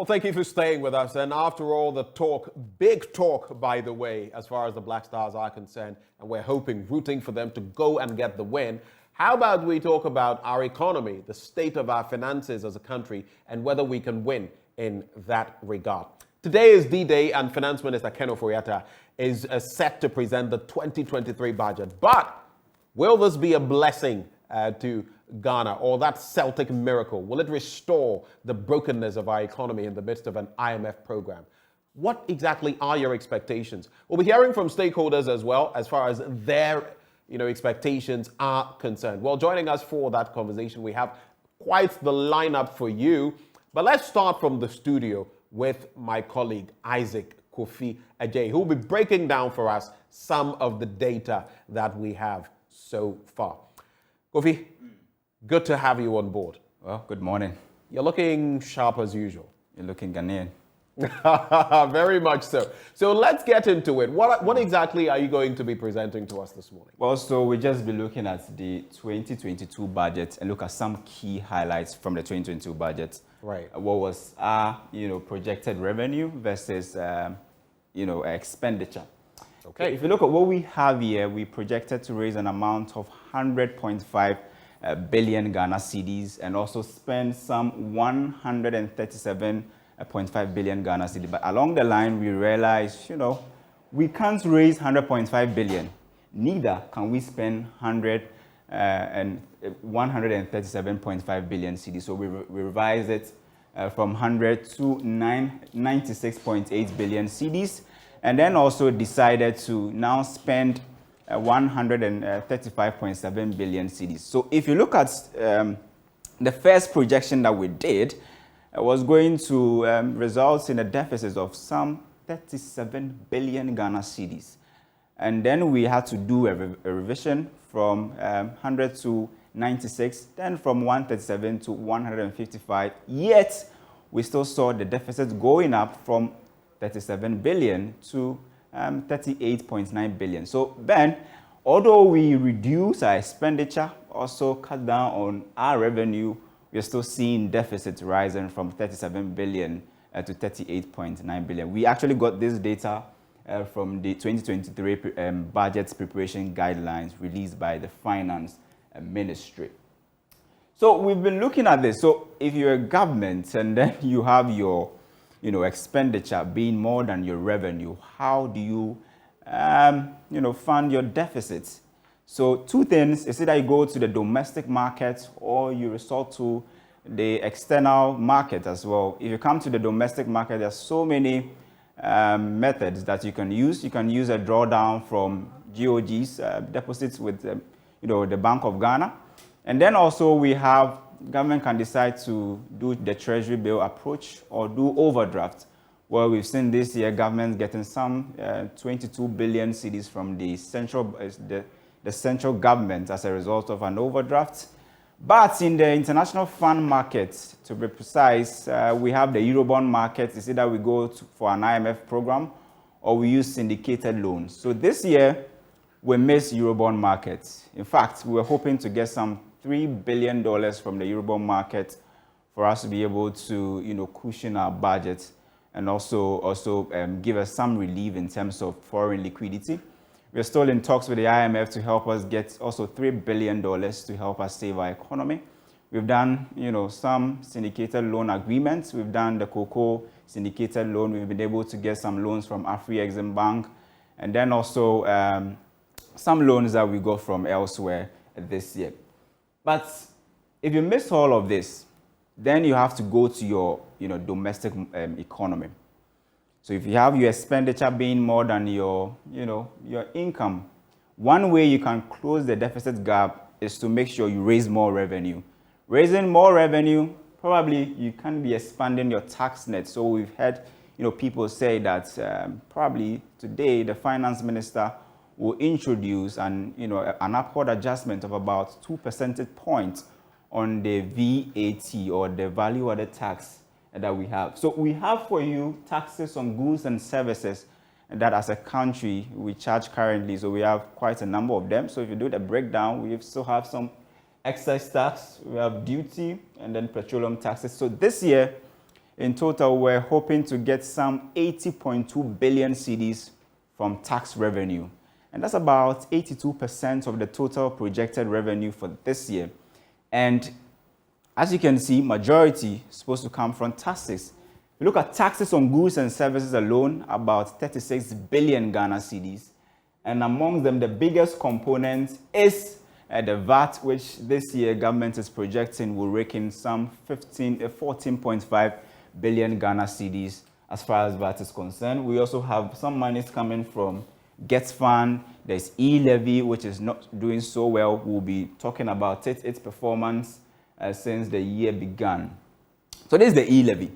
Well, thank you for staying with us. And after all the talk, big talk, by the way, as far as the Black Stars are concerned, and we're hoping, rooting for them to go and get the win, how about we talk about our economy, the state of our finances as a country, and whether we can win in that regard. Today is D-Day, and Finance Minister Ken Ofori-Atta is set to present the 2023 budget. But will this be a blessing to Ghana, or that Celtic miracle? Will it restore the brokenness of our economy in the midst of an IMF program? What exactly are your expectations? We'll be hearing from stakeholders as well as far as their expectations are concerned. Well, joining us for that conversation, we have quite the lineup for you. But let's start from the studio with my colleague Isaac Kofi Ajay, who will be breaking down for us some of the data that we have so far. Kofi, good to have you on board. Well, good morning. You're looking sharp as usual. You're looking Ghanaian. Very much so. So let's get into it. What exactly are you going to be presenting to us this morning? Well, so we'll just be looking at the 2022 budget and look at some key highlights from the 2022 budget. Right. What was our, projected revenue versus, expenditure. Okay. If you look at what we have here, we projected to raise an amount of 100.5 billion Ghana cedis and also spend some 137.5 billion Ghana cedis. But along the line, we realized, we can't raise 100.5 billion. Neither can we spend 137.5 billion cedis. So we revised it from 100 to 96.8 billion cedis. And then also decided to now spend 135.7 billion cedis. So if you look at the first projection that we did, was going to result in a deficit of some 37 billion Ghana cedis. And then we had to do a revision from 100 to 96, then from 137 to 155. Yet we still saw the deficit going up from 37 billion to 38.9 billion. So Ben, although we reduce our expenditure, also cut down on our revenue, we're still seeing deficits rising from 37 billion to 38.9 billion. We actually got this data from the 2023 budget preparation guidelines released by the Finance Ministry. So we've been looking at this. So if you're a government and then you have your expenditure being more than your revenue, how do you, fund your deficits? So two things, is either you go to the domestic market or you resort to the external market as well. If you come to the domestic market, there's so many methods that you can use. You can use a drawdown from GOG's deposits with, the Bank of Ghana. And then also we have government can decide to do the treasury bill approach or do overdraft. Well, we've seen this year government getting some 22 billion cedis from the central government as a result of an overdraft. But in the international fund market, to be precise, we have the Eurobond market. It's either we go for an IMF program or we use syndicated loans. So this year, we missed Eurobond markets. In fact, we were hoping to get some $3 billion from the Eurobond market for us to be able to, cushion our budget and also give us some relief in terms of foreign liquidity. We're still in talks with the IMF to help us get also $3 billion to help us save our economy. We've done, some syndicated loan agreements. We've done the cocoa syndicated loan. We've been able to get some loans from Afri-Exim Bank, and then also some loans that we got from elsewhere this year. But if you miss all of this, then you have to go to your, domestic economy. So if you have your expenditure being more than your income, one way you can close the deficit gap is to make sure you raise more revenue. Raising more revenue, probably you can be expanding your tax net. So we've had, people say that probably today the finance minister will introduce an upward adjustment of about 2 percentage points on the VAT, or the value-added tax that we have. So we have for you taxes on goods and services that as a country we charge currently. So we have quite a number of them. So if you do the breakdown, we still have some excise tax, we have duty, and then petroleum taxes. So this year, In total, we're hoping to get some 80.2 billion cedis from tax revenue. And that's about 82% of the total projected revenue for this year. And as you can see, majority is supposed to come from taxes. If you look at taxes on goods and services alone, about 36 billion Ghana cedis. And among them, the biggest component is the VAT, which this year government is projecting will rake in some 14.5 billion Ghana cedis as far as VAT is concerned. We also have some monies coming from Get Fund. There's e-levy, which is not doing so well. We'll be talking about its performance since the year began. So this is the e-levy.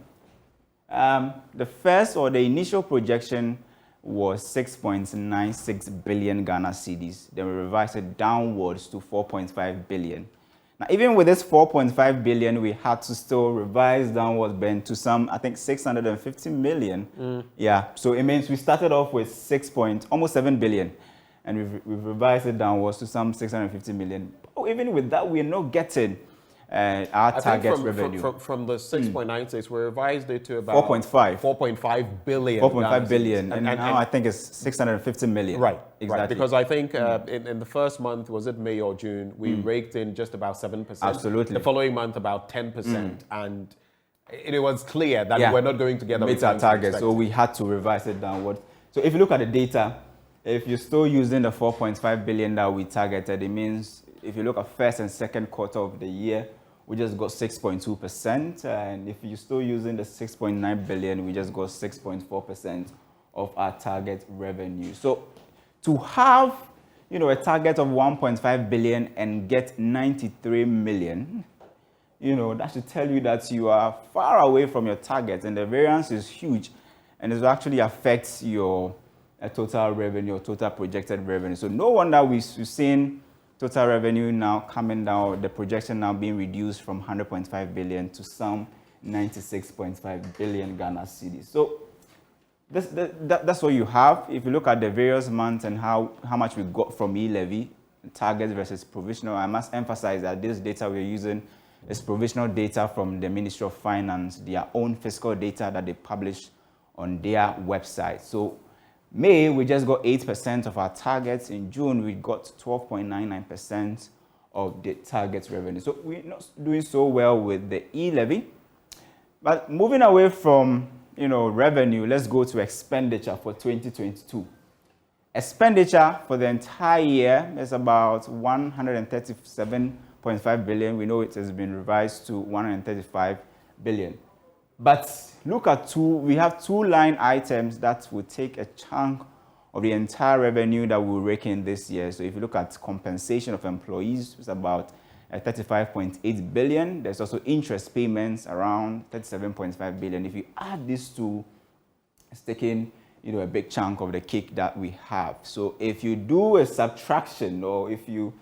The first or the initial projection was 6.96 billion Ghana cedis. Then we revised it downwards to 4.5 billion. Now, even with this 4.5 billion, we had to still revise downwards, Ben, to some, I think, 650 million. Yeah, so it means we started off with almost 7 billion, and we've revised it downwards to some 650 million. Oh, even with that, we're not getting our target revenue. From the 6.96, we revised it to about 4.5 billion. 4.5 billion, and now I think it's 650 million. Right, exactly. Right. Because I think in the first month, was it May or June, we raked in just about 7%. Absolutely. The following month, about 10%. And it was clear that we're not going to get meet our target, so we had to revise it downward. So if you look at the data, if you're still using the 4.5 billion that we targeted, it means if you look at first and second quarter of the year, we just got 6.2%, and if you're still using the 6.9 billion, we just got 6.4% of our target revenue. So to have, a target of 1.5 billion and get 93 million, that should tell you that you are far away from your target, and the variance is huge, and it actually affects your total revenue or total projected revenue. So no wonder we've seen total revenue now coming down, the projection now being reduced from 100.5 billion to some 96.5 billion Ghana cedis. So that's what you have. If you look at the various months and how much we got from e-levy, targets versus provisional, I must emphasize that this data we're using is provisional data from the Ministry of Finance, their own fiscal data that they publish on their website. So May, we just got 8% of our targets. In June, we got 12.99% of the target revenue. So we're not doing so well with the e-levy. But moving away from, revenue, let's go to expenditure for 2022. Expenditure for the entire year is about 137.5 billion. We know it has been revised to 135 billion. But look at we have two line items that will take a chunk of the entire revenue that we'll rake in this year. So if you look at compensation of employees, it's about 35.8 billion. There's also interest payments around 37.5 billion. If you add these two, it's taking a big chunk of the cake that we have. So if you do a subtraction, or if you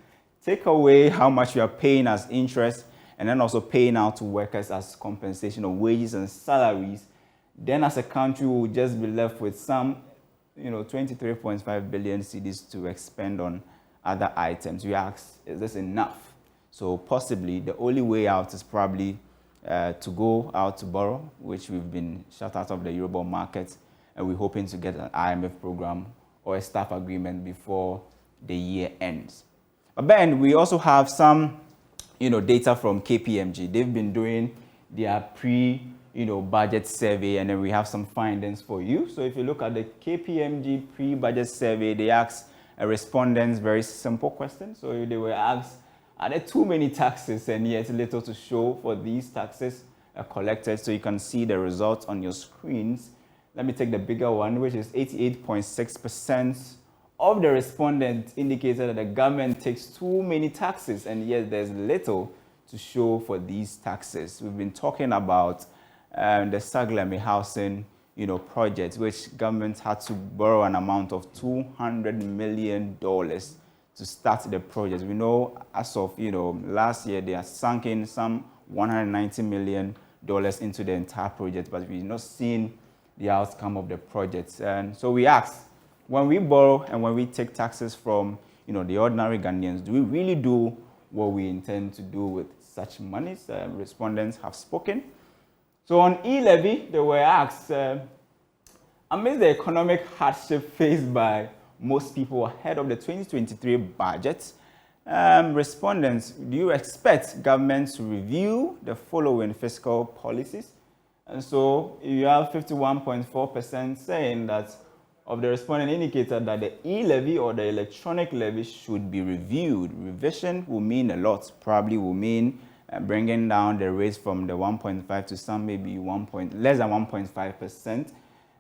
take away how much you are paying as interest, and then also paying out to workers as compensation of wages and salaries, then as a country, we'll just be left with some, 23.5 billion cedis to expend on other items. We ask, is this enough? So possibly the only way out is probably to go out to borrow, which we've been shut out of the Eurobond market, and we're hoping to get an IMF program or a staff agreement before the year ends. But then we also have some data from KPMG. They've been doing their budget survey, and then we have some findings for you. So if you look at the KPMG pre-budget survey, they asked respondents very simple questions. So they were asked, are there too many taxes and yet little to show for these taxes collected? So you can see the results on your screens. Let me take the bigger one, which is 88.6% of the respondents indicated that the government takes too many taxes, and yet there's little to show for these taxes. We've been talking about the Saglame housing, project, which government had to borrow an amount of $200 million to start the project. We know as of last year they are sunk in some $190 million into the entire project, but we've not seen the outcome of the project. And so we asked, when we borrow and when we take taxes from, the ordinary Ghanaians, do we really do what we intend to do with such monies? Respondents have spoken. So on e-levy, they were asked, amidst the economic hardship faced by most people ahead of the 2023 budget, respondents, do you expect government to review the following fiscal policies? And so you have 51.4% saying that of the respondent indicated that the e-levy or the electronic levy should be reviewed. Revision will mean a lot, probably will mean bringing down the rates from the 1.5 to some maybe less than 1.5%.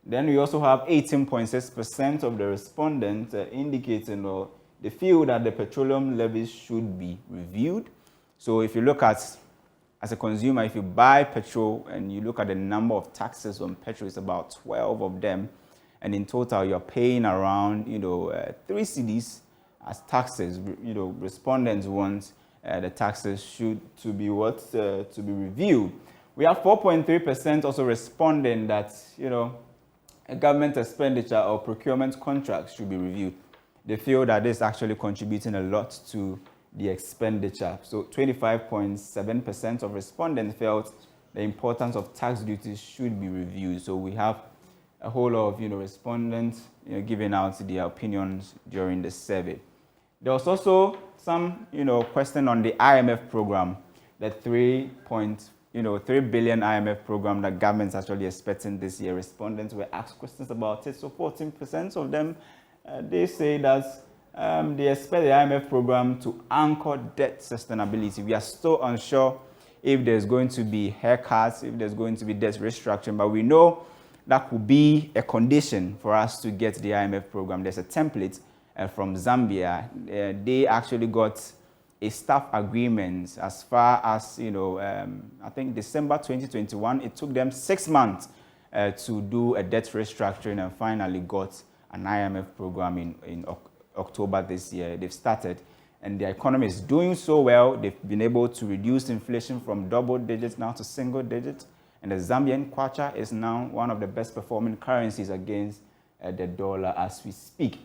Then we also have 18.6% of the respondents indicating or they feel that the petroleum levies should be reviewed. So if you look at, as a consumer, if you buy petrol and you look at the number of taxes on petrol, it's about 12 of them. And in total, you're paying around, 3 cedis as taxes. Respondents want the taxes to be reviewed. We have 4.3% also responding that, a government expenditure or procurement contracts should be reviewed. They feel that this is actually contributing a lot to the expenditure. So 25.7% of respondents felt the importance of tax duties should be reviewed. So we have a whole lot of respondents giving out their opinions during the survey. There was also some question on the IMF program, the 3 billion IMF program that government is actually expecting this year. Respondents were asked questions about it. So 14% of them they say that they expect the IMF program to anchor debt sustainability. We are still unsure if there's going to be haircuts, if there's going to be debt restructuring, but we know that could be a condition for us to get the IMF program. There's a template from Zambia. They actually got a staff agreement as far as, I think December 2021. It took them 6 months to do a debt restructuring and finally got an IMF program in October this year. They've started and the economy is doing so well. They've been able to reduce inflation from double digits now to single digits. And the Zambian kwacha is now one of the best performing currencies against the dollar as we speak.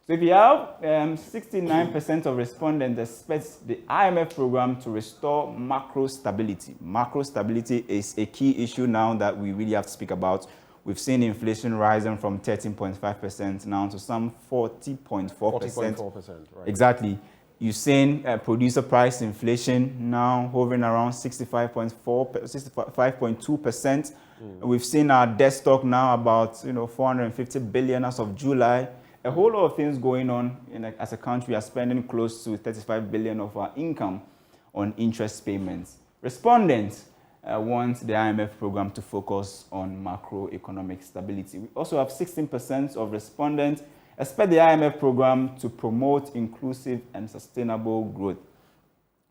So if you have 69% of respondents expect the IMF program to restore macro stability. Macro stability is a key issue now that we really have to speak about. We've seen inflation rising from 13.5% now to some 40.4%. 40.4%, right. Exactly. You've seen producer price inflation now hovering around 65.2%. We've seen our debt stock now about 450 billion as of July. A whole lot of things going on as a country. We are spending close to 35 billion of our income on interest payments. Respondents want the IMF program to focus on macroeconomic stability. We also have 16% of respondents expect the IMF program to promote inclusive and sustainable growth.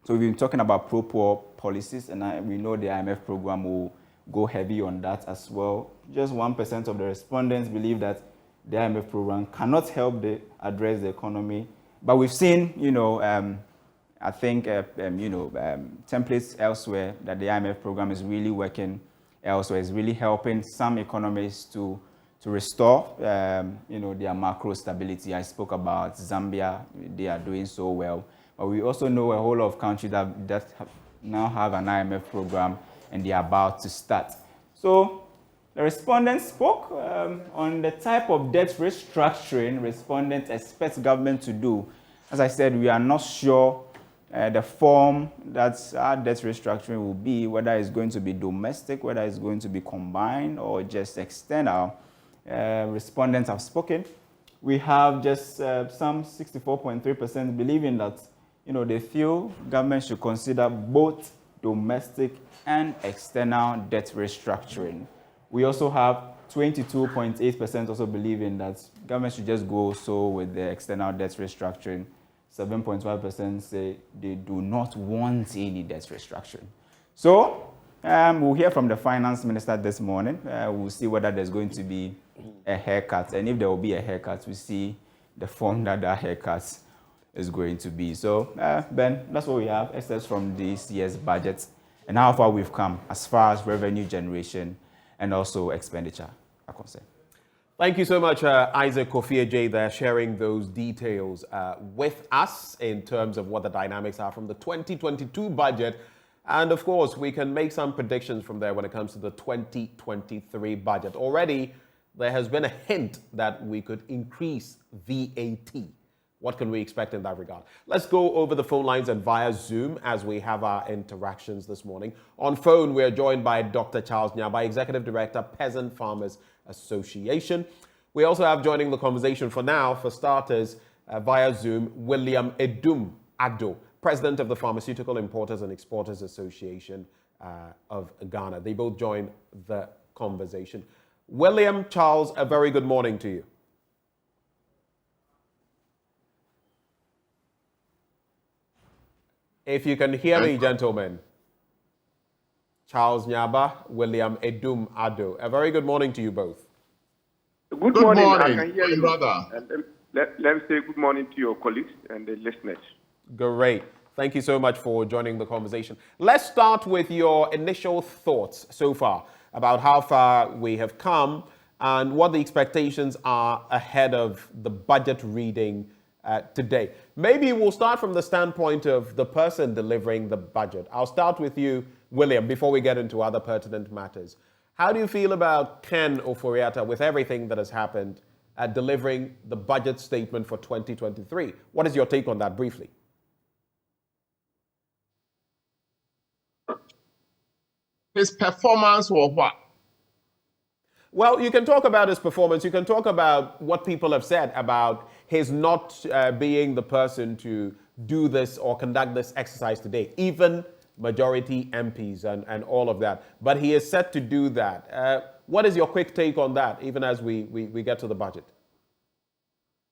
So we've been talking about pro-poor policies, and we know the IMF program will go heavy on that as well. Just 1% of the respondents believe that the IMF program cannot help address the economy. But we've seen, I think, templates elsewhere that the IMF program is really working elsewhere. It's really helping some economies to restore, their macro stability. I spoke about Zambia. They are doing so well. But we also know a whole lot of countries that now have an IMF program and they are about to start. So the respondents spoke on the type of debt restructuring respondents expect government to do. As I said, we are not sure the form that our debt restructuring will be, whether it's going to be domestic, whether it's going to be combined or just external. Respondents have spoken. We have just some 64.3% believing that they feel government should consider both domestic and external debt restructuring. We also have 22.8% also believing that government should just go so with the external debt restructuring. 7.5% say they do not want any debt restructuring. So we'll hear from the finance minister this morning. We'll see whether there's going to be a haircut. And if there will be a haircut, we'll see the form that haircut is going to be. So, Ben, that's what we have, excess from this year's budget and how far we've come as far as revenue generation and also expenditure are concerned. Thank you so much, Isaac Kofi-Atta, there, sharing those details with us in terms of what the dynamics are from the 2022 budget And of course, we can make some predictions from there when it comes to the 2023 budget. Already, there has been a hint that we could increase VAT. What can we expect in that regard? Let's go over the phone lines and via Zoom as we have our interactions this morning. On phone, we are joined by Dr. Charles Nyaba, Executive Director, Peasant Farmers Association. We also have joining the conversation for now, for starters, via Zoom, William Edum Ado, President of the Pharmaceutical Importers and Exporters Association of Ghana. They both join the conversation. William, Charles, a very good morning to you. If you can hear me, gentlemen. Charles Nyaba, William Edum Ado. A very good morning to you both. Good morning. I can hear you, brother. And let me say good morning to your colleagues and the listeners. Great. Thank you so much for joining the conversation. Let's start with your initial thoughts so far about how far we have come and what the expectations are ahead of the budget reading today. Maybe we'll start from the standpoint of the person delivering the budget. I'll start with you, William, before we get into other pertinent matters. How do you feel about Ken Ofori-Atta with everything that has happened at delivering the budget statement for 2023? What is your take on that briefly? His performance or what? Well, you can talk about his performance. You can talk about what people have said about his not being the person to do this or conduct this exercise today, even majority MPs and all of that. But he is set to do that. What is your quick take on that, even as we get to the budget?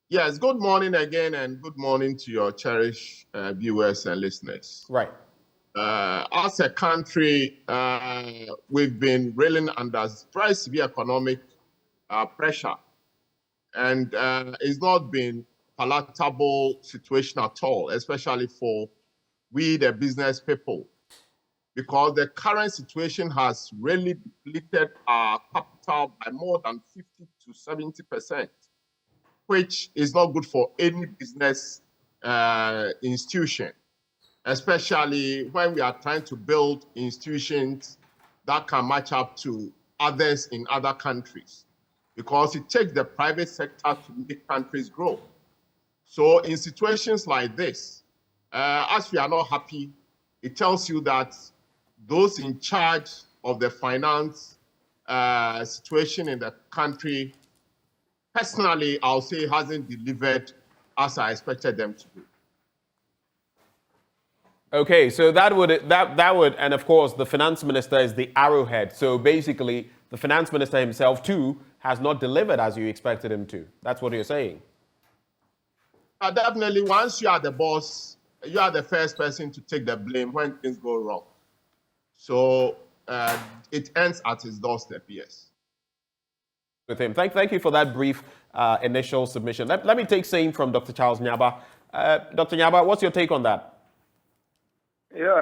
Yes, good morning again, and good morning to your cherished viewers and listeners. Right. As a country, we've been reeling under very severe economic pressure, and it's not been a palatable situation at all, especially for we, the business people, because the current situation has really depleted our capital by more than 50 to 70%, which is not good for any business institution, especially when we are trying to build institutions that can match up to others in other countries, because it takes the private sector to make countries grow. So in situations like this, as we are not happy, it tells you that those in charge of the finance situation in the country, personally, I'll say hasn't delivered as I expected them to do. Okay, so that would, and of course, the finance minister is the arrowhead. So basically, the finance minister himself too has not delivered as you expected him to. That's what you're saying. Definitely, once you are the boss, you are the first person to take the blame when things go wrong. So it ends at his doorstep, yes. With him. Thank you for that brief initial submission. Let me take same from Dr. Charles Nyaba. Dr. Nyaba, what's your take on that? Yeah,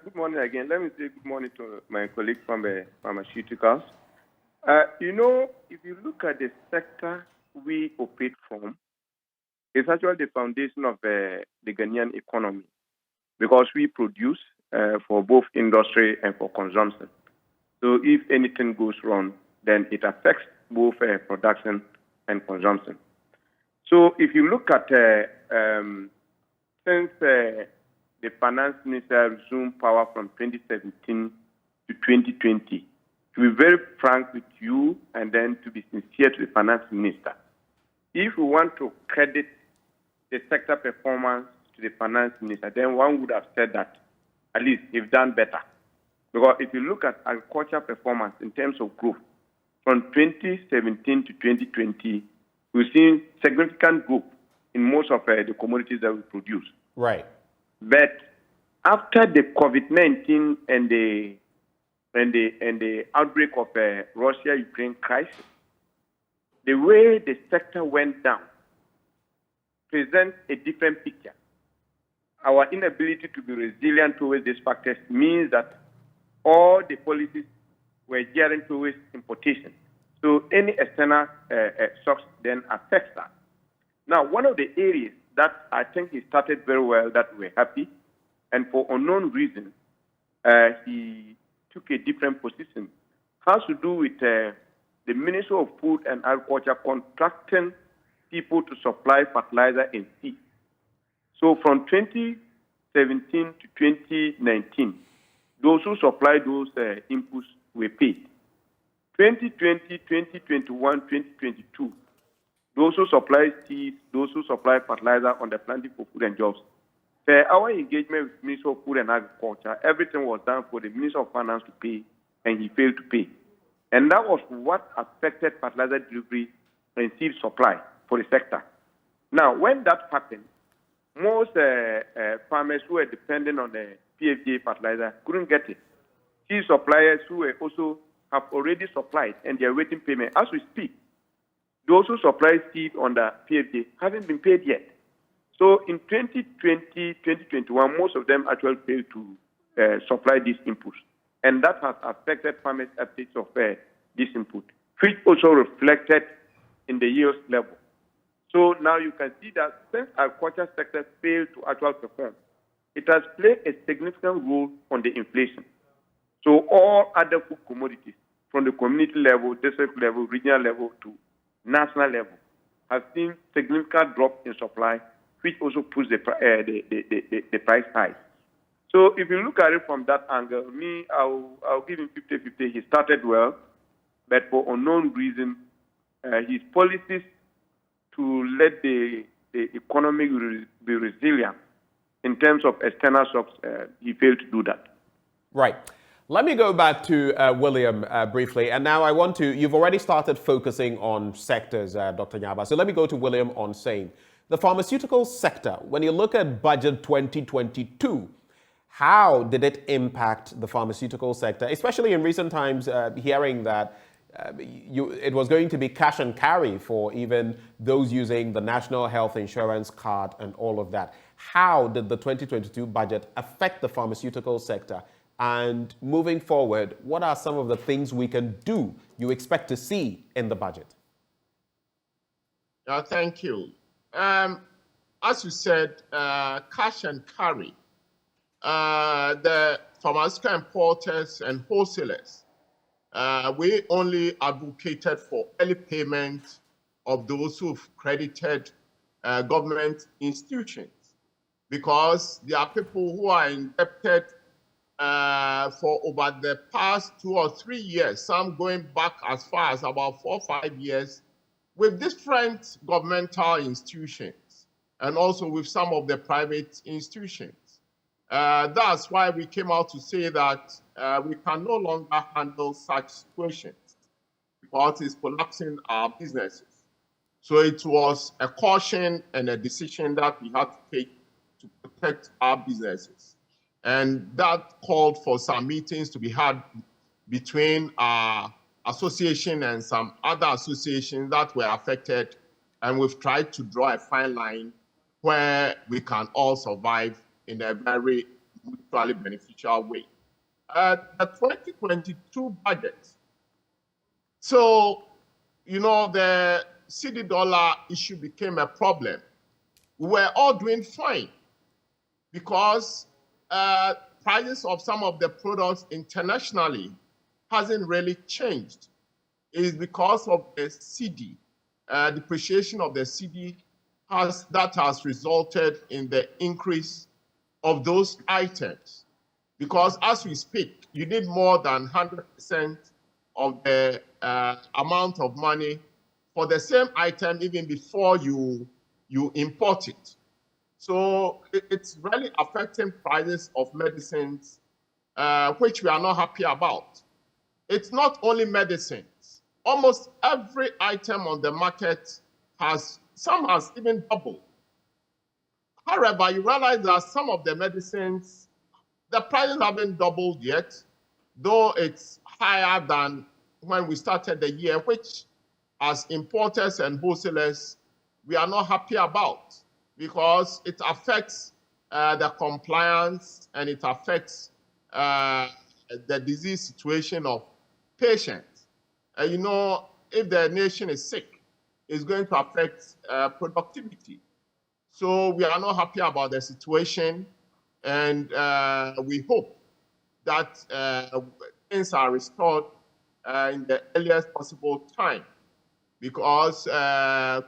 good morning again. Let me say good morning to my colleague from the Pharmaceuticals. If you look at the sector we operate from, it's actually the foundation of the Ghanaian economy, because we produce for both industry and for consumption. So if anything goes wrong, then it affects both production and consumption. So if you look at since the finance minister resumed power from 2017 to 2020, to be very frank with you and then to be sincere to the finance minister, if we want to credit the sector performance to the finance minister, then one would have said that at least they've done better. Because if you look at agriculture performance in terms of growth, from 2017 to 2020, we've seen significant growth in most of the commodities that we produce. Right. But after the COVID-19 and the outbreak of Russia-Ukraine crisis, the way the sector went down presents a different picture. Our inability to be resilient towards these factors means that all the policies were gearing towards importation. So any external shocks then affects that. Now, one of the areas that I think he started very well, that we're happy, and for unknown reasons, he took a different position. Has to do with the Ministry of Food and Agriculture contracting people to supply fertilizer and seed. So from 2017 to 2019, those who supplied those inputs were paid. 2020, 2021, 2022, those who supply seeds, those who supply fertilizer on the planting for food and jobs. Our engagement with the Minister of Food and Agriculture, everything was done for the Minister of Finance to pay, and he failed to pay. And that was what affected fertilizer delivery and seed supply for the sector. Now, when that happened, most farmers who were dependent on the PFJ fertilizer couldn't get it. Seed suppliers who were also have already supplied and they are waiting payment. As we speak, those who supply seed on the PFJ haven't been paid yet. So in 2020, 2021, most of them actually failed to supply these inputs. And that has affected farmers' uptake of this input, which also reflected in the yield level. So now you can see that since agriculture sector failed to actually perform, it has played a significant role on the inflation. So all other food commodities, from the community level, district level, regional level to national level, have seen significant drop in supply, which also puts the price high. So if you look at it from that angle, I'll give him 50-50. He started well, but for unknown reason, his policies to let the economy be resilient in terms of external shocks, he failed to do that. Right. Let me go back to William briefly. And now you've already started focusing on sectors, Dr. Nyaba. So let me go to William on saying, the pharmaceutical sector, when you look at budget 2022, how did it impact the pharmaceutical sector, especially in recent times, hearing that it was going to be cash and carry for even those using the National Health Insurance card and all of that. How did the 2022 budget affect the pharmaceutical sector? And moving forward, what are some of the things we can do, you expect to see in the budget? Thank you. As you said, cash and carry. The pharmaceutical importers and wholesalers, we only advocated for early payment of those who've credited government institutions, because there are people who are indebted for over the past 2 or 3 years, some going back as far as about 4 or 5 years, with different governmental institutions and also with some of the private institutions. That's why we came out to say that we can no longer handle such situations because it's collapsing our businesses. So it was a caution and a decision that we had to take to protect our businesses. And that called for some meetings to be had between our association and some other associations that were affected. And we've tried to draw a fine line where we can all survive in a very mutually beneficial way. The 2022 budget. So, the CD dollar issue became a problem. We were all doing fine because prices of some of the products internationally hasn't really changed. It is because of the CD, depreciation of the CD has resulted in the increase of those items. Because as we speak, you need more than 100% of the amount of money for the same item even before you import it. So it's really affecting prices of medicines, which we are not happy about. It's not only medicines. Almost every item on the market has even doubled. However, you realize that some of the medicines, the prices haven't doubled yet, though it's higher than when we started the year, which as importers and wholesalers, we are not happy about, because it affects the compliance and it affects the disease situation of patients. If the nation is sick, it's going to affect productivity. So we are not happy about the situation, and we hope that things are restored in the earliest possible time, because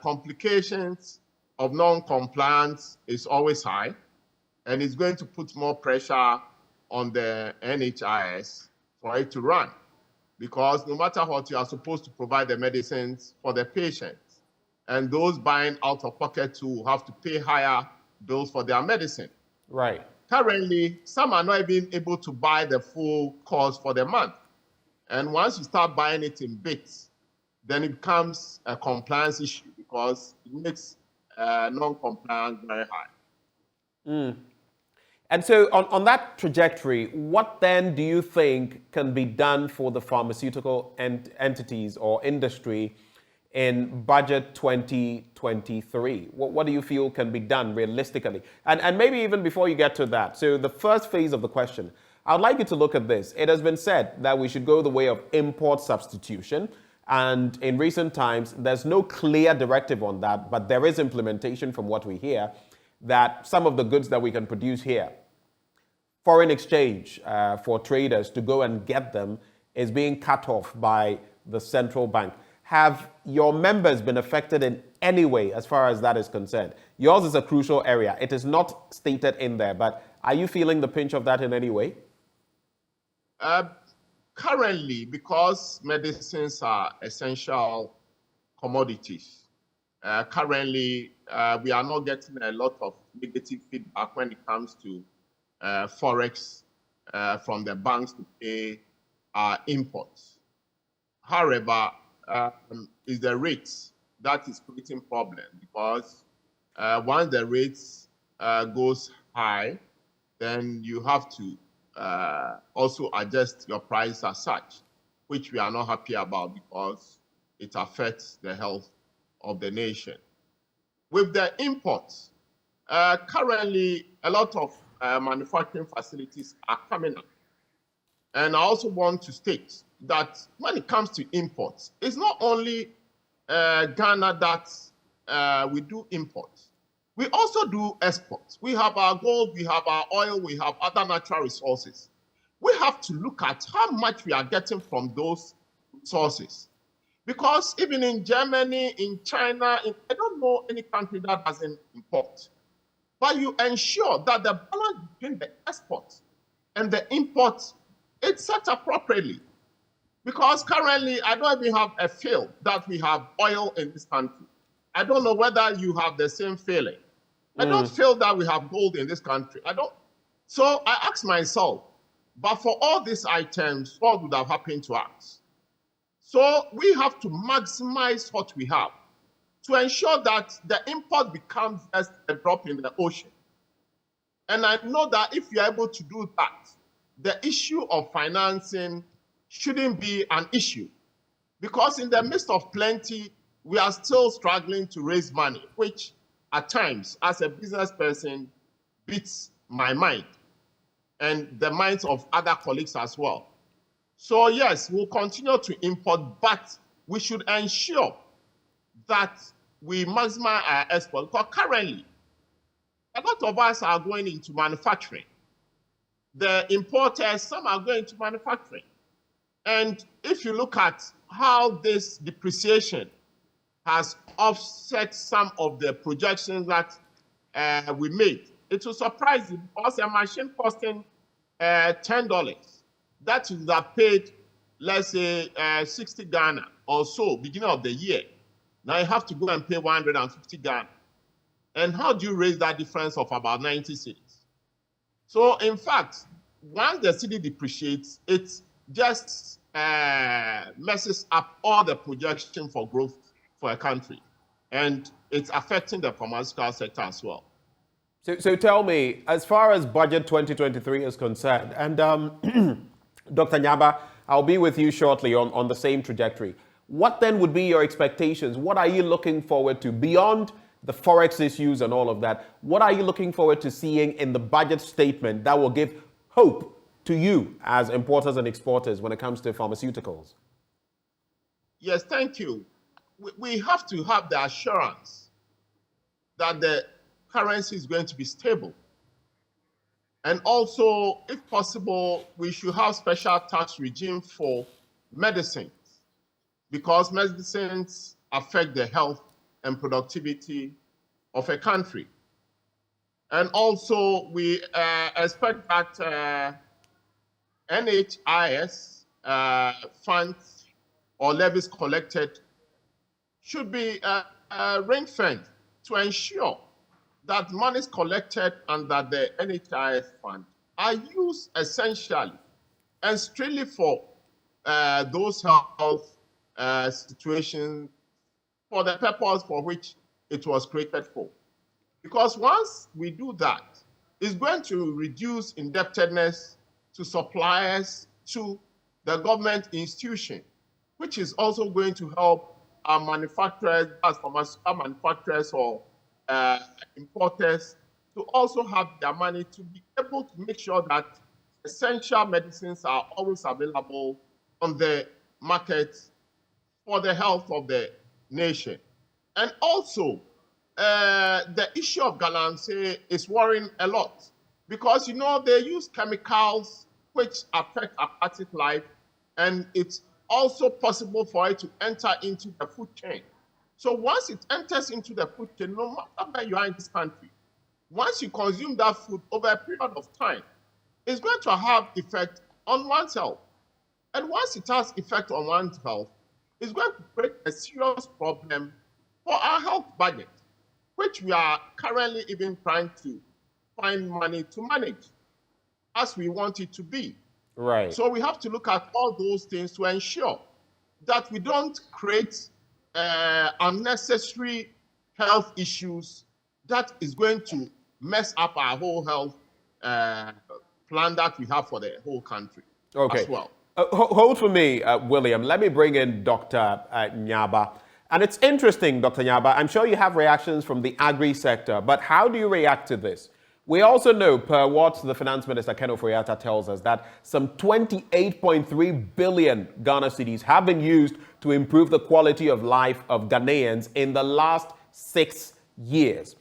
complications of non-compliance is always high, and it's going to put more pressure on the NHIS for it to run, because no matter what, you are supposed to provide the medicines for the patients, and those buying out of pocket too have to pay higher bills for their medicine. Right. Currently, some are not even able to buy the full cost for the month. And once you start buying it in bits, then it becomes a compliance issue, because it makes non-compliance very high. And so on that trajectory, what then do you think can be done for the pharmaceutical entities or industry in budget 2023? What do you feel can be done realistically? And maybe even before you get to that, so the first phase of the question, I'd like you to look at this. It has been said that we should go the way of import substitution. And in recent times, there's no clear directive on that, but there is implementation from what we hear that some of the goods that we can produce here, foreign exchange for traders to go and get them is being cut off by the central bank. Have your members been affected in any way as far as that is concerned? Yours is a crucial area. It is not stated in there, but are you feeling the pinch of that in any way? Currently, because medicines are essential commodities, currently we are not getting a lot of negative feedback when it comes to forex from the banks to pay our imports. However, is the rates that is creating problem, because once the rates goes high, then you have to also adjust your price as such, which we are not happy about, because it affects the health of the nation. With the imports, currently a lot of manufacturing facilities are coming up. And I also want to state that when it comes to imports, it's not only Ghana that we do imports. We also do exports. We have our gold, we have our oil, we have other natural resources. We have to look at how much we are getting from those sources. Because even in Germany, in China, I don't know any country that doesn't import. But you ensure that the balance between the export and the import is set appropriately. Because currently, I don't even have a feel that we have oil in this country. I don't know whether you have the same feeling. I don't feel that we have gold in this country. I don't. So I ask myself, but for all these items, what would have happened to us? So we have to maximize what we have to ensure that the import becomes just a drop in the ocean. And I know that if you're able to do that, the issue of financing shouldn't be an issue. Because in the midst of plenty, we are still struggling to raise money, which at times, as a business person, beats my mind and the minds of other colleagues as well. So yes, we'll continue to import, but we should ensure that we maximize our export. Because currently, a lot of us are going into manufacturing. The importers, some are going to manufacturing. And if you look at how this depreciation has offset some of the projections that we made, it will surprise you, because a machine costing $10, that would have paid, let's say, 60 Ghana or so, beginning of the year. Now you have to go and pay 150 Ghana. And how do you raise that difference of about 90 cedis? So in fact, once the cedi depreciates, it just messes up all the projection for growth for a country. And it's affecting the pharmaceutical sector as well. So tell me, as far as budget 2023 is concerned, and Dr. Nyaba, I'll be with you shortly on the same trajectory. What then would be your expectations? What are you looking forward to beyond the forex issues and all of that? What are you looking forward to seeing in the budget statement that will give hope to you as importers and exporters when it comes to pharmaceuticals? Yes, thank you. We have to have the assurance that the currency is going to be stable. And also, if possible, we should have special tax regime for medicines, because medicines affect the health and productivity of a country. And also, we expect that NHIS funds or levies collected should be ring-fenced to ensure that monies collected under the NHIS fund are used essentially and strictly for those health situations for the purpose for which it was created for. Because once we do that, it's going to reduce indebtedness to suppliers, to the government institution, which is also going to help our manufacturers, as pharmaceutical manufacturers or importers, to also have their money to be able to make sure that essential medicines are always available on the market for the health of the nation. And also, the issue of galamsey is worrying a lot because, you know, they use chemicals which affect aquatic life, and it's also possible for it to enter into the food chain. So once it enters into the food chain, no matter where you are in this country, once you consume that food over a period of time, it's going to have effect on one's health. And once it has effect on one's health, it's going to create a serious problem for our health budget, which we are currently even trying to find money to manage as we want it to be. Right. So we have to look at all those things to ensure that we don't create unnecessary health issues that is going to mess up our whole health plan that we have for the whole country as well. Hold for me, William. Let me bring in Dr. Nyaba. And it's interesting, Dr. Nyaba, I'm sure you have reactions from the agri-sector, but how do you react to this? We also know, per what the Finance Minister Ken Ofori-Atta tells us, that some 28.3 billion Ghana cedis have been used to improve the quality of life of Ghanaians in the last 6 years.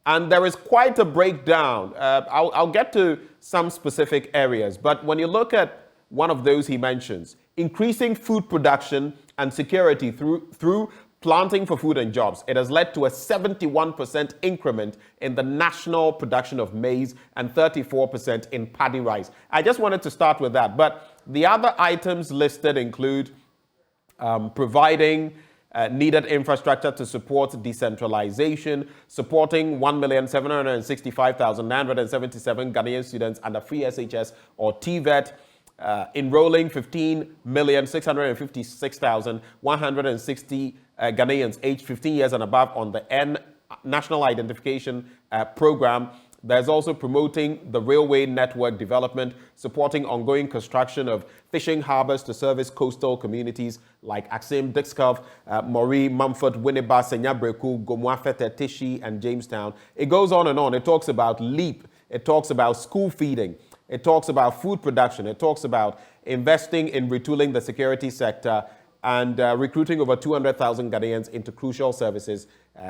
And there is quite a breakdown. I'll get to some specific areas, but when you look at one of those he mentions, increasing food production and security through planting for food and jobs. It has led to a 71% increment in the national production of maize and 34% in paddy rice. I just wanted to start with that. But the other items listed include providing needed infrastructure to support decentralization, supporting 1,765,977 Ghanaian students under free SHS or TVET, enrolling 15,656,160 Ghanaians aged 15 years and above on the National Identification Program. There's also promoting the railway network development, supporting ongoing construction of fishing harbors to service coastal communities like Axim, Dixcove, Mori, Mumford, Winneba, Senyabreku, Gomuafete, Tishi, and Jamestown. It goes on and on. It talks about LEAP. It talks about school feeding. It talks about food production. It talks about investing in retooling the security sector and recruiting over 200,000 Ghanaians into crucial services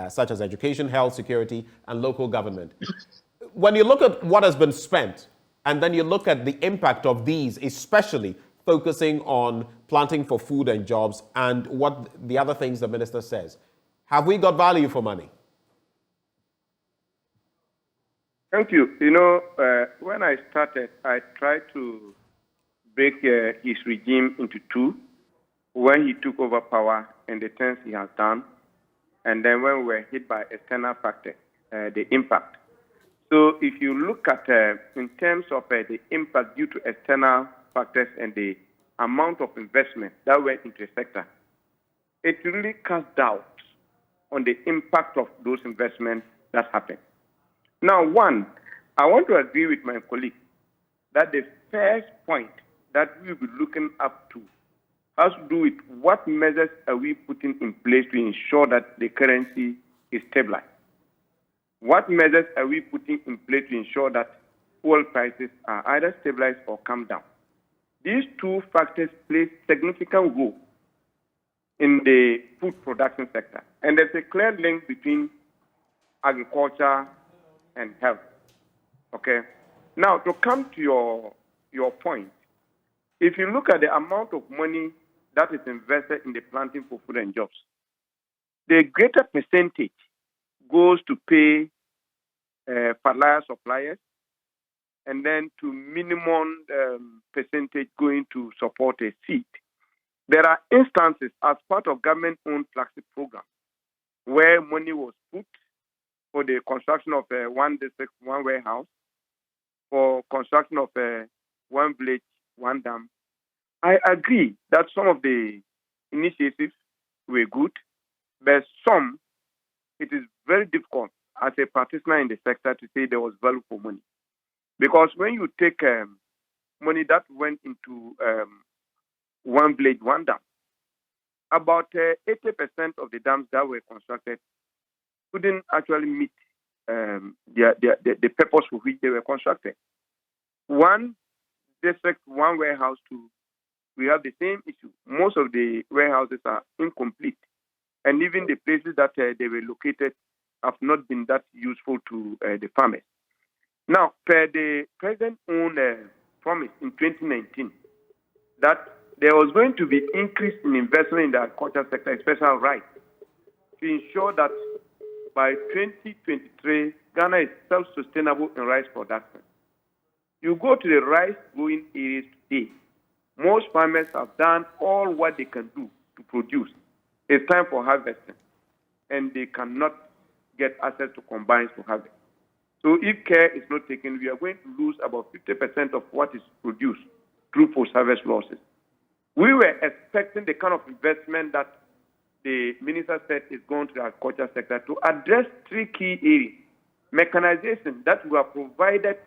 such as education, health, security, and local government. When you look at what has been spent, and then you look at the impact of these, especially focusing on planting for food and jobs and what the other things the minister says, have we got value for money? Thank you. You know, when I started, I tried to break his regime into two. When he took over power and the things he has done, and then when we were hit by external factors, the impact. So if you look at, in terms of the impact due to external factors and the amount of investment that went into the sector, it really casts doubt on the impact of those investments that happened. Now, one, I want to agree with my colleague that the first point that we'll be looking up to has to do with what measures are we putting in place to ensure that the currency is stabilized. What measures are we putting in place to ensure that oil prices are either stabilized or come down? These two factors play significant role in the food production sector. And there's a clear link between agriculture and health. Okay? Now, to come to your point, if you look at the amount of money that is invested in the planting for food and jobs, the greater percentage goes to pay fertilizer suppliers, and then to minimum percentage going to support a seed. There are instances as part of government-owned plastic program where money was put for the construction of one district, one warehouse, for construction of one village, one dam. I agree that some of the initiatives were good, but some, it is very difficult as a practitioner in the sector to say there was value for money. Because when you take money that went into one village, one dam, about 80% of the dams that were constructed couldn't actually meet the purpose for which they were constructed. One district, one warehouse, we have the same issue. Most of the warehouses are incomplete. And even the places that they were located have not been that useful to the farmers. Now, per the President's own promise in 2019, that there was going to be increase in investment in the agriculture sector, especially rice, to ensure that by 2023, Ghana is self-sustainable in rice production. You go to the rice growing areas today, most farmers have done all what they can do to produce. It's time for harvesting, and they cannot get access to combines to harvest. So if care is not taken, we are going to lose about 50% of what is produced through post-harvest losses. We were expecting the kind of investment that the minister said is going to the agriculture sector to address three key areas. Mechanization, that we have provided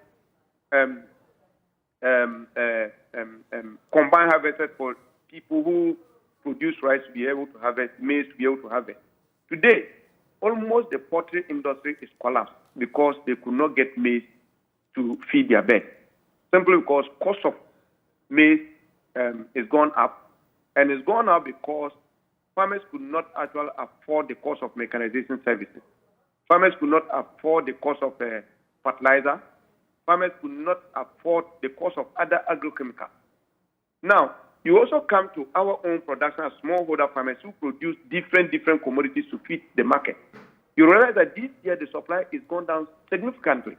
combined harvesters for people who produce rice to be able to harvest, maize to be able to harvest. Today, almost the poultry industry is collapsed because they could not get maize to feed their birds. Simply because cost of maize is gone up, and it's gone up because farmers could not actually afford the cost of mechanization services. Farmers could not afford the cost of fertilizer. Farmers could not afford the cost of other agrochemicals. Now, you also come to our own production as smallholder farmers who produce different commodities to feed the market. You realize that this year the supply is gone down significantly.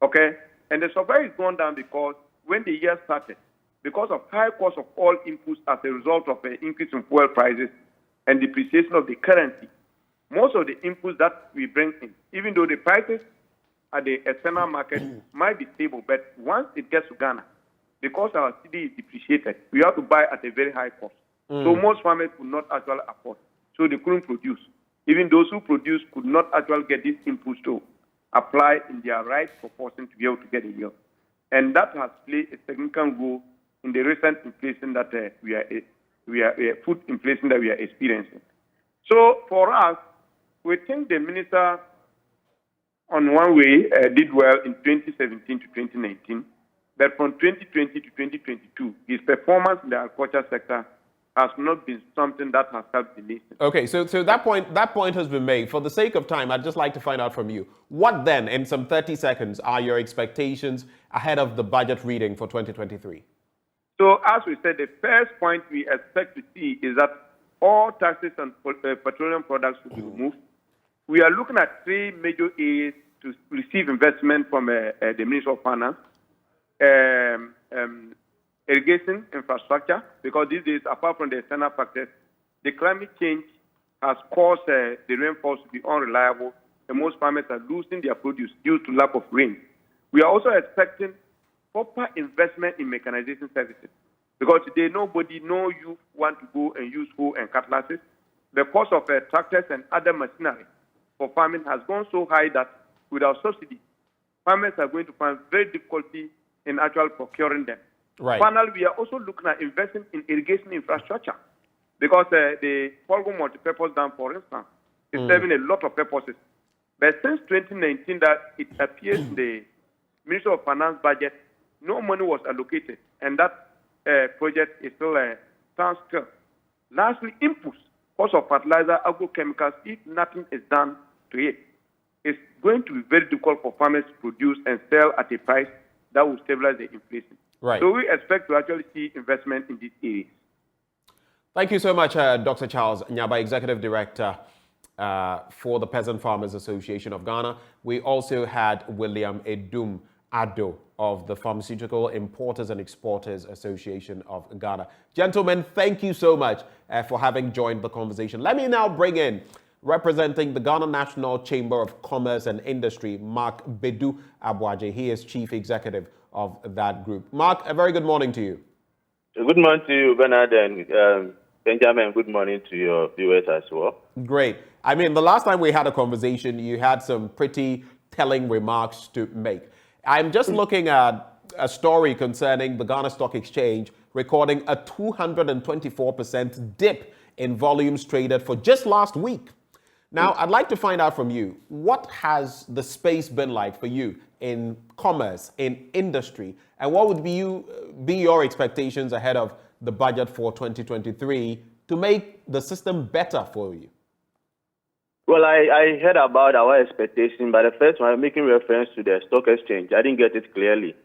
Okay? And the supply is gone down because when the year started, because of high cost of all inputs as a result of an increase in fuel prices and depreciation of the currency, most of the inputs that we bring in, even though the prices at the external market might be stable, but once it gets to Ghana, because our cedi is depreciated, we have to buy at a very high cost. So most farmers could not actually afford. So they couldn't produce. Even those who produce could not actually get these inputs to apply in their right proportion to be able to get a yield. And that has played a significant role in the recent inflation that food inflation that we are experiencing. So for us, we think the minister, on one way, did well in 2017 to 2019, but from 2020 to 2022, his performance in the agriculture sector has not been something that has helped the nation. Okay, so that point has been made. For the sake of time, I'd just like to find out from you, what then, in some 30 seconds, are your expectations ahead of the budget reading for 2023? So as we said, the first point we expect to see is that all taxes on petroleum products will be removed. We are looking at three major areas to receive investment from the Minister of Finance. Irrigation infrastructure, because these days, apart from the external factors, the climate change has caused the rainfalls to be unreliable, and most farmers are losing their produce due to lack of rain. We are also expecting proper investment in mechanization services, because today no youth want to go and use hoe and cutlasses. The cost of tractors and other machinery for farming has gone so high that without subsidy, farmers are going to find very difficulty in actually procuring them. Right. Finally, we are also looking at investing in irrigation infrastructure, because the Polgo multipurpose dam, for instance, is serving a lot of purposes. But since 2019, that it appears in the Minister of Finance budget, no money was allocated, and that project is still stands still. Lastly, inputs, cost of fertilizer, agrochemicals, if nothing is done, to it, it's going to be very difficult for farmers to produce and sell at a price that is sustainable. So we are looking at investment in irrigation infrastructure, because the Polgo multipurpose dam, for instance, is serving a lot of purposes. But since 2019, that it appears in the Minister of Finance budget, no money was allocated, and that project is still stands still. Lastly, inputs, cost of fertilizer, agrochemicals, if nothing is done to it, it's going to be very difficult for farmers to produce and sell at a price that will stabilize the inflation. Right. So we expect to actually see investment in these areas. Thank you so much, Dr. Charles Nyaba, Executive Director for the Peasant Farmers Association of Ghana. We also had William Edum Addo of the Pharmaceutical Importers and Exporters Association of Ghana. Gentlemen, thank you so much for having joined the conversation. Let me now bring in, representing the Ghana National Chamber of Commerce and Industry, Mark Bedu Abuaje. He is Chief Executive of that group. Mark, a very good morning to you. Good morning to you, Bernard, and Benjamin. Good morning to your viewers as well. Great. I mean, the last time we had a conversation, you had some pretty telling remarks to make. I'm just looking at a story concerning the Ghana Stock Exchange recording a 224% dip in volumes traded for just last week. Now, I'd like to find out from you, what has the space been like for you in commerce, in industry, and what would be your expectations ahead of the budget for 2023 to make the system better for you? Well, I heard about our expectation, but the first one, making reference to the stock exchange, I didn't get it clearly.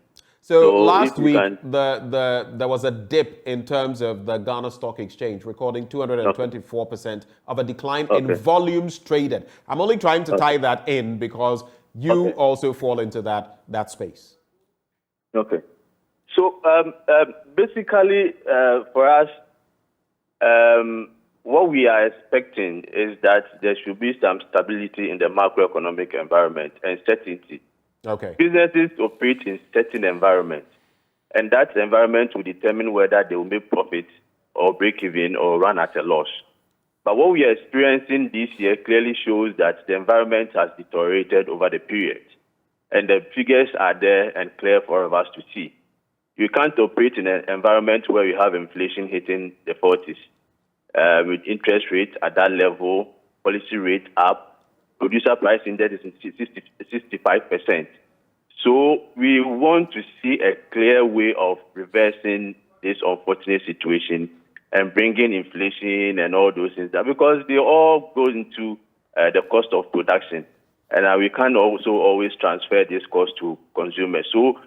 So last week, there was a dip in terms of the Ghana Stock Exchange, recording 224% of a decline in volumes traded. I'm only trying to tie that in because you also fall into that space. Okay. So basically, for us, what we are expecting is that there should be some stability in the macroeconomic environment and certainty. Okay. Businesses operate in certain environments, and that environment will determine whether they will make profit or break even or run at a loss. But what we are experiencing this year clearly shows that the environment has deteriorated over the period, and the figures are there and clear for all of us to see. You can't operate in an environment where you have inflation hitting the 40s. With interest rates at that level, policy rate up, producer price index is 65%. So we want to see a clear way of reversing this unfortunate situation and bringing inflation and all those things down, because they all go into the cost of production. And we can also always transfer this cost to consumers. So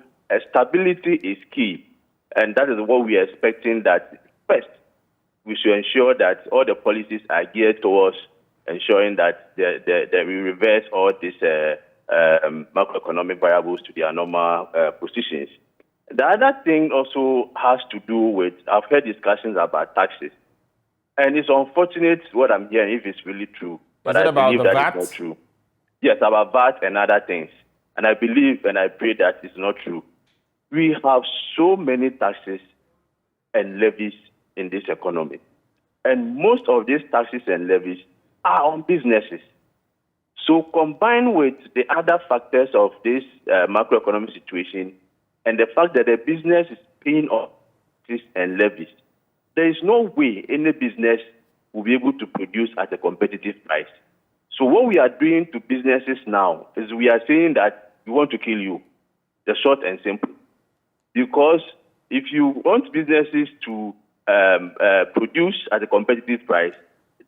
stability is key. And that is what we are expecting, that first, we should ensure that all the policies are geared towards ensuring that we reverse all these macroeconomic variables to their normal positions. The other thing also has to do with, I've heard discussions about taxes. And it's unfortunate what I'm hearing, if it's really true. But I believe that it's not true. Yes, about VAT and other things. And I believe and I pray that it's not true. We have so many taxes and levies in this economy. And most of these taxes and levies are on businesses. So combined with the other factors of this macroeconomic situation and the fact that the business is paying off taxes and levies, there is no way any business will be able to produce at a competitive price. So what we are doing to businesses now is we are saying that we want to kill you, the short and simple. Because if you want businesses to produce at a competitive price,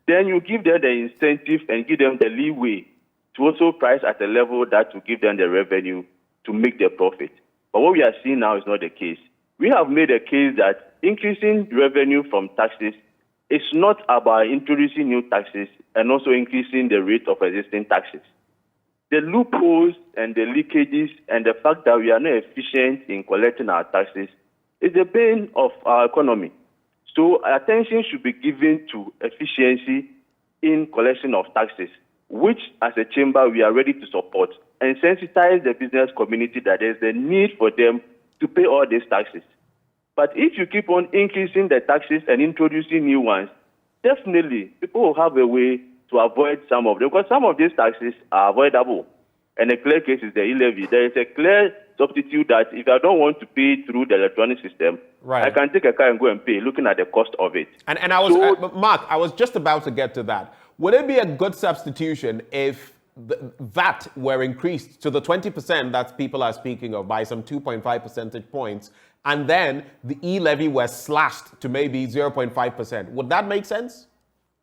then you give them the incentive and give them the leeway to also price at a level that will give them the revenue to make their profit. But what we are seeing now is not the case. We have made a case that increasing revenue from taxes is not about introducing new taxes and also increasing the rate of existing taxes. The loopholes and the leakages and the fact that we are not efficient in collecting our taxes is the bane of our economy. So attention should be given to efficiency in collection of taxes, which as a chamber we are ready to support and sensitize the business community that there's a need for them to pay all these taxes. But if you keep on increasing the taxes and introducing new ones, definitely people will have a way to avoid some of them, because some of these taxes are avoidable. And a clear case is the e-levy. There is a clear substitute that if I don't want to pay through the electronic system, right, I can take a car and go and pay, looking at the cost of it. And I was, Mark, I was just about to get to that. Would it be a good substitution if the VAT were increased to the 20% that people are speaking of by some 2.5 percentage points, and then the e-levy was slashed to maybe 0.5%? Would that make sense?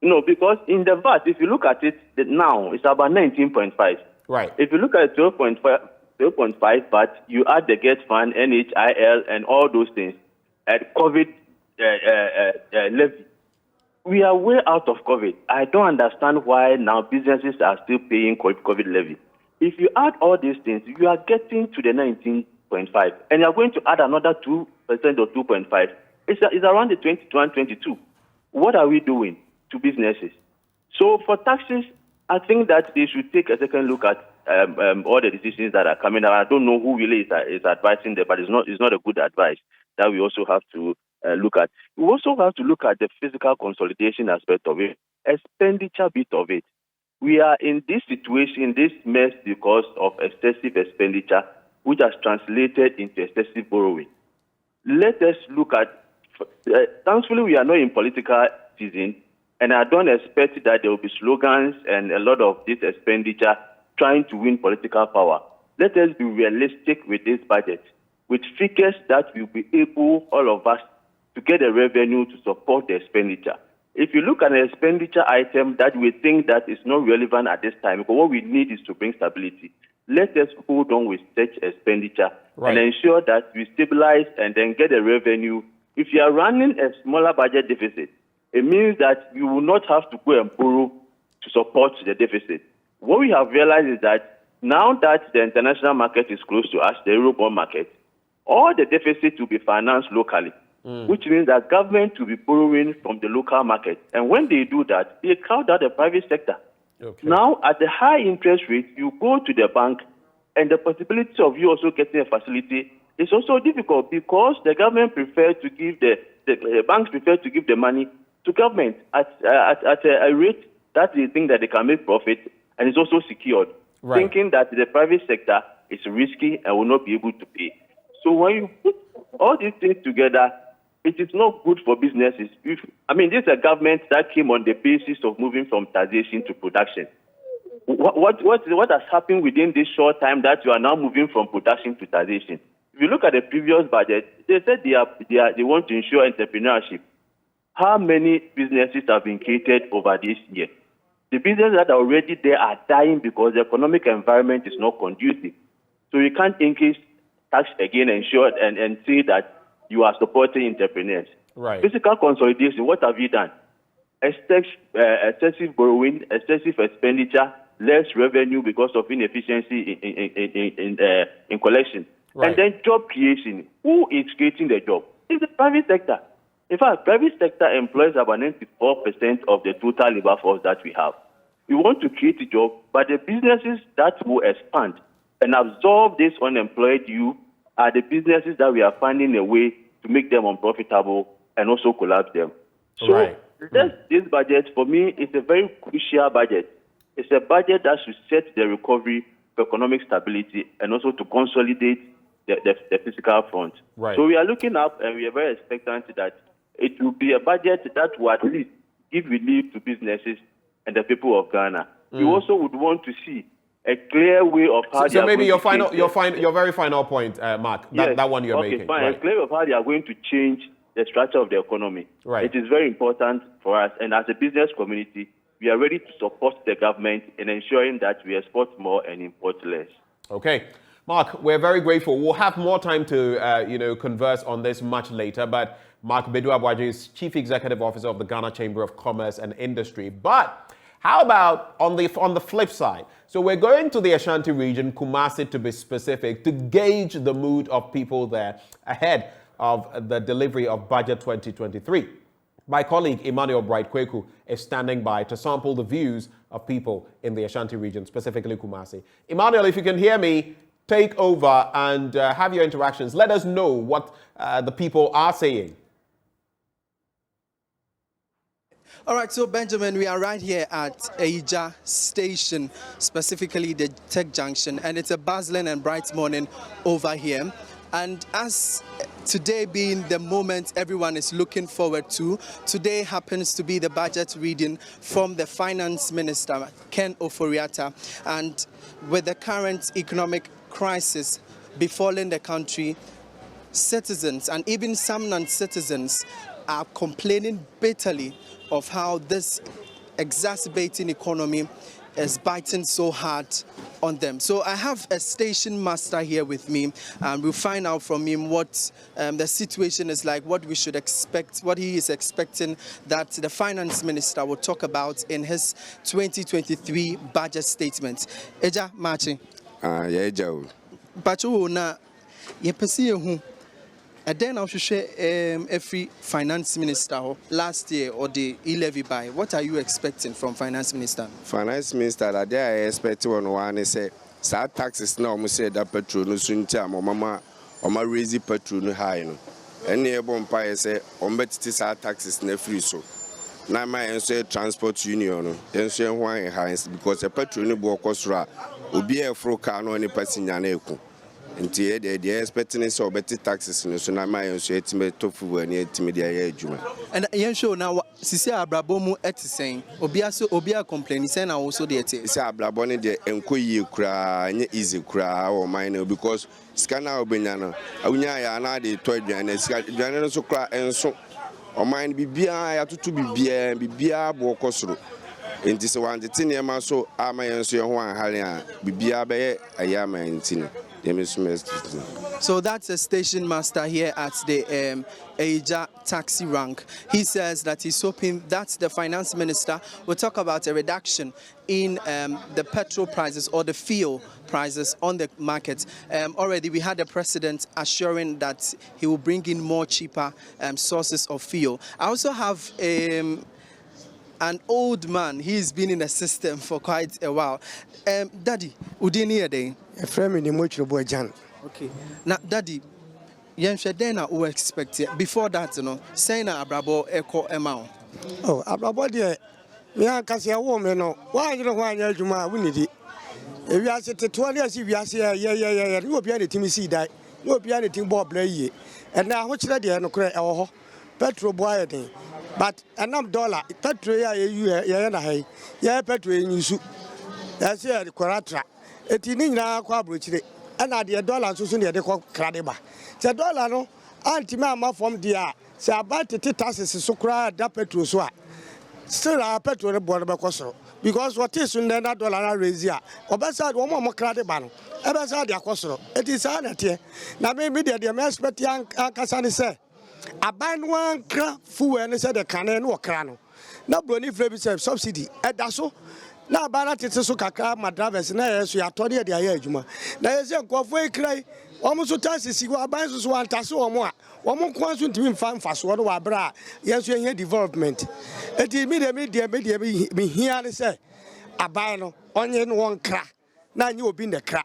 No, because in the VAT, if you look at it now, it's about 19.5. Right. If you look at 12.5, 0.5, but you add the GET Fund, NHIL, and all those things, and COVID levy. We are way out of COVID. I don't understand why now businesses are still paying COVID levy. If you add all these things, you are getting to the 19.5, and you are going to add another 2% or 2.5. It's around the 21, 22. What are we doing to businesses? So for taxes, I think that they should take a second look at all the decisions that are coming out. I don't know who really is advising them, but it's not a good advice that we also have to look at. We also have to look at the fiscal consolidation aspect of it, expenditure bit of it. We are in this situation, this mess, because of excessive expenditure, which has translated into excessive borrowing. Let us look at, thankfully we are not in political season, and I don't expect that there will be slogans and a lot of this expenditure trying to win political power. Let us be realistic with this budget, with figures that will be able, all of us, to get a revenue to support the expenditure. If you look at an expenditure item that we think that is not relevant at this time, because what we need is to bring stability, let us hold on with such expenditure and ensure that we stabilize and then get a revenue. If you are running a smaller budget deficit, it means that you will not have to go and borrow to support the deficit. What we have realized is that now that the international market is close to us, the Eurobond market, all the deficit will be financed locally, which means that government will be borrowing from the local market. And when they do that, they crowd out the private sector. Okay. Now, at the high interest rate, you go to the bank, and the possibility of you also getting a facility is also difficult because the government prefers to give the banks prefer to give the money to government at a rate that they think that they can make profit and is also secured, thinking that the private sector is risky and will not be able to pay. So when you put all these things together, it is not good for businesses. This is a government that came on the basis of moving from taxation to production. What has happened within this short time that you are now moving from production to taxation? If you look at the previous budget, they said they want to ensure entrepreneurship. How many businesses have been created over this year? The businesses that are already there are dying because the economic environment is not conducive. So you can't increase tax again and say that you are supporting entrepreneurs. Right. Fiscal consolidation, what have you done? Excessive borrowing, excessive expenditure, less revenue because of inefficiency in collection. Right. And then job creation. Who is creating the job? It's the private sector. In fact, private sector employs about 94% of the total labor force that we have. We want to create a job, but the businesses that will expand and absorb this unemployed youth are the businesses that we are finding a way to make them unprofitable and also collapse them. So this budget, for me, is a very crucial budget. It's a budget that should set the recovery for economic stability and also to consolidate the fiscal front. Right. So we are looking up and we are very expectant that it will be a budget that will at least give relief to businesses and the people of Ghana. We also would want to see a clear way of how so maybe your very final point, Mark, that one you're making. Fine. A clear of how they are going to change the structure of the economy. Right. It is very important for us, and as a business community, we are ready to support the government in ensuring that we export more and import less. Okay. Mark, we're very grateful. We'll have more time to converse on this much later, but Mark Bedu-Aboagye is Chief Executive Officer of the Ghana Chamber of Commerce and Industry. But how about on the flip side? So we're going to the Ashanti region, Kumasi to be specific, to gauge the mood of people there ahead of the delivery of Budget 2023. My colleague Emmanuel Bright-Kweku is standing by to sample the views of people in the Ashanti region, specifically Kumasi. Emmanuel, if you can hear me, take over and have your interactions. Let us know what the people are saying. All right, so Benjamin, we are right here at Eija Station, specifically the Tech Junction, and it's a bustling and bright morning over here. And as today being the moment everyone is looking forward to, today happens to be the budget reading from the Finance Minister, Ken Ofori-Atta. And with the current economic crisis befalling the country, citizens and even some non-citizens are complaining bitterly of how this exacerbating economy is biting so hard on them. So I have a station master here with me, and we'll find out from him what the situation is like, what we should expect, what he is expecting that the finance minister will talk about in his 2023 budget statement. Eja Machi. Yeah, Joe. Pacho na ye pesi ehu. And then I should share every finance minister last year or the e-levy buy. What are you expecting from finance minister? Finance minister, that they are expecting one say, "Sa taxes now, we say that petrol no soon time, or mama raise petrol no high no." Any empire say, "Ombeti sa taxes ne free so." Now my say transport union, then say why high because the petrol no bo kosra, obi e fro car no any passenger na eku. Nti they expecting so better taxes no so na my so estimate tofu ani estimate dey adwuma. And yen show now sisi abrabo mu etisen obi a complain say na also dey ete. Sisi abrabo ne dey enkoyi kura nye easy kura o mine because scanner obenya no awunya ya na dey to aduane sika aduane no so kura enso o mine bibia ya tutu bibia bo kosoro. Nti se wan tete ne ma so amayen so ye ho anhare a bibia be ye ayama ntini. So that's a station master here at the Eja taxi rank. He says that he's hoping that the finance minister will talk about a reduction in the petrol prices or the fuel prices on the market. Already we had the president assuring that he will bring in more cheaper sources of fuel. I also have an old man. He's been in the system for quite a while. Daddy, udini ade? A friend in the much boy Jan. Okay. Now, Daddy, Yenshedena who expect it. Before that, you know, saying Abrabo echo amount. Oh, Abrabo dear. Me and Cassia woman, no. Why you know why you're Juma? We need it. If you ask it 20 years, if you ask, yeah, you will be anything you see that. You will be anything Bob Blay. And now, what's that? No credit or petrol boy. But $1 petrol, yeah, petrol in you. That's here the Quaratra. It in na kwa brochire ana de dollar so so ne de kwa kradeba se dollar no antima ma from dia se about the taxes so kra da petrol so a still our petrol the board be kosoro because what is in that dollar na raise ya obesa wo mo kradeba no e be sa de akosoro it is an ate na me de me expect yan akasa ne se aban wan kra fuwe ne se de kane no kra no na broni free be subsidy e da so na bana tete so kakra ma drivers na yeso ya tode de aye adwuma na yese nkofo ekrai omo so taxes go aban so antase omo a omo kwan so ntimi mfa so do wa bra yeso ehia development eti me hia ne se aban no onye no won kra na nye obi ne kra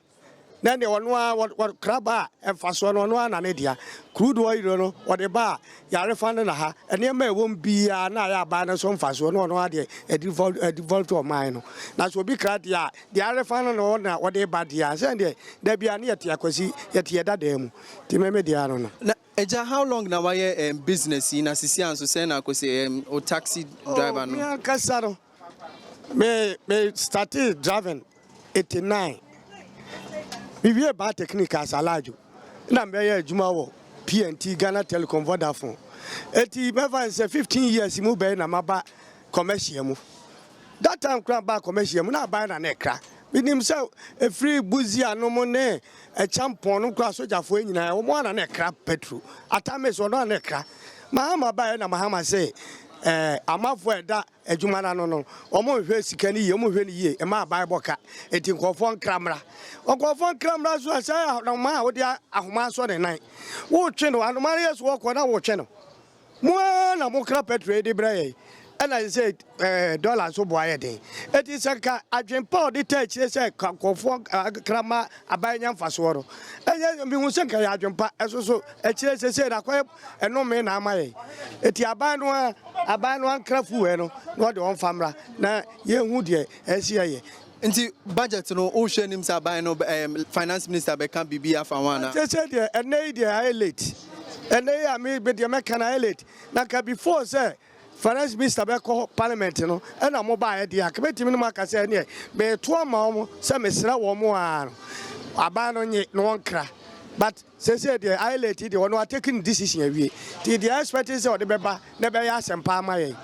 na ne wono a kraba emfa so no na ne dia crude oil no o de ba ya refund na ha ene ma ewon bia na ya ba na so mfa so no ade devolve to mine no na so obi kra dia dia refund no na o de ba dia say de da bia na yete akwasi yete dada mu ti me dia no na Eja, how long na why business in asisi anso say na akwasi o taxi driver no me kasaro me started driving 89. We about technique as alajo. Na me ye adwuma wo PNT Ghana Telecom Vodafone. Eti me say 15 years mu be na maba commercial mu. That time kra ba commercial mu na ba na nekra. Binim say a free buzi anomo ne e champon no kra sojafo nyina wo mo na nekra petrol. Atame so no nekra. Mahama ba na mahama say amafo eda adwuma na no omo hwe sika ni ye omo hwe ni ye e ma bible ka eti nkofo nkramra so asa na ma wo dia ahoma so de nan wo twe no anoma yeso wo ko na wo twe no mo na mo kra petrol de bra and I said dollars so boy den eti saka adwen pa de ta kire se nkofo krama abanya mfaso ro enye mi hu se nka ya adwen pa eso so kire se na kwa eno me na amaye eti abanu ankrafu we no de on famra na ye hu de esia ye nti budget no o hwe nim sa ban no finance minister be kan bibia fa wana say de enei de highlight enei am be de me kan highlight na ka before say finance minister be call parliament no and am ba e dia ka betimi no maka say ne be to ma omo say mesra wo mo a aba no nye no nkra But say the islet the one who are taking decision away. The expertise of the member never asked and Palma.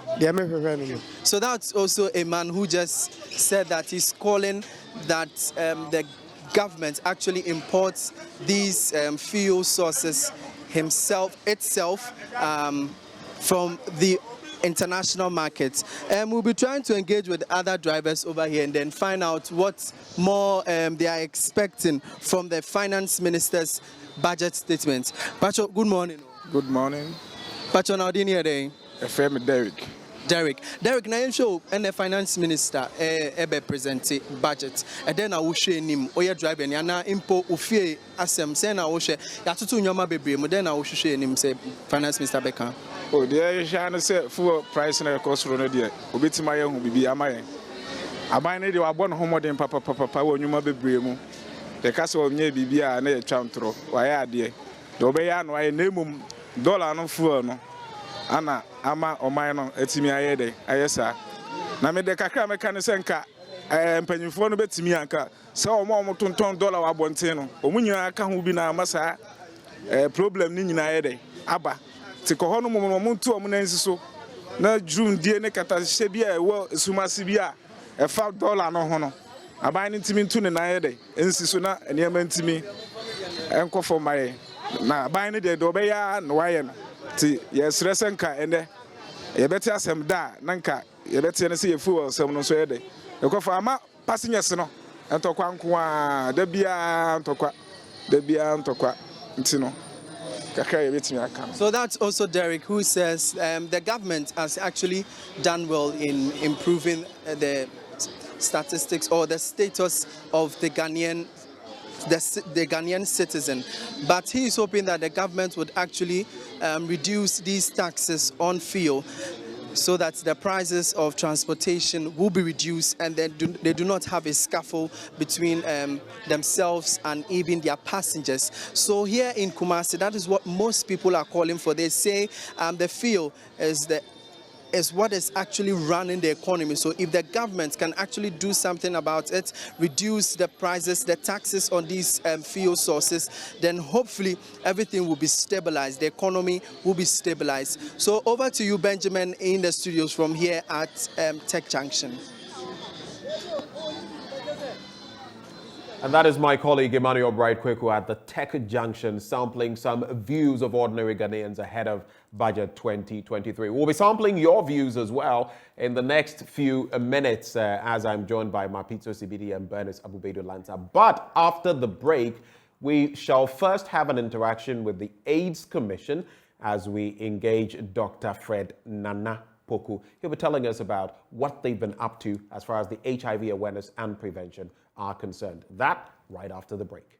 So that's also a man who just said that he's calling that the government actually imports these fuel sources itself from the international markets. We'll be trying to engage with other drivers over here and then find out what more they are expecting from the finance minister's budget statement. Pacho, good morning. Good morning. Pacho, now do you day? FM Derek. Derek, na yɛn show and the finance minister ebe present budget. And then I will share him oya driver ni ana impo ofie asem say na wo hwe ya tutu nyoma bebre mu then I will share him say finance minister beka. Oh, there you say fuel price na cost ro no there. Obetima ye hu bibi amaye. Aban ne de wa bɔ no homodin papa wo nyoma bebre mu. De ka se o nye bibi a na ye twantro. Wa ye ade. De obeya no aye na mum dollar no fuel no. Ana ama oman no etimi ayede ayesa na me de kakra me kan senka mpanyimfo no betimi anka se omo tonton dollar wa bonten no omunyina aka ho bi na amasa problem ni nyina ayede aba ti ko hono mo ntu omo na nsiso na june die ne kata hye bi a wo sumasi bi a fa dollar no ho no aban ni ntimi ntu ne na ayede nsiso na enema ntimi enkofo maye na aban ni de do be ya no waye no ti yesresenka ende yebeti asem da nanka yebeti ne se yefu asem no so yede ekofa ama passengers no entokwa nko a da bia ntokwa ntino kakra yebeti mi aka. So that's also Derek who says the government has actually done well in improving the statistics or the status of the Ghanaian citizen, but he is hoping that the government would actually reduce these taxes on fuel so that the prices of transportation will be reduced and they do not have a scuffle between themselves and even their passengers. So here in Kumasi, that is what most people are calling for. They say the fuel is what is actually running the economy. So if the government can actually do something about it, reduce the prices, the taxes on these fuel sources, then hopefully everything will be stabilized. The economy will be stabilized. So over to you, Benjamin, in the studios from here at Tech Junction. And that is my colleague Emmanuel Bright-Kweku at the Tech Junction, sampling some views of ordinary Ghanaians ahead of Budget 2023. We'll be sampling your views as well in the next few minutes as I'm joined by Mapito Sibidi and Bernice Abubedo Lanta. But after the break, we shall first have an interaction with the AIDS Commission as we engage Dr. Fred Nana Poku. He'll be telling us about what they've been up to as far as the HIV awareness and prevention are concerned. That right after the break.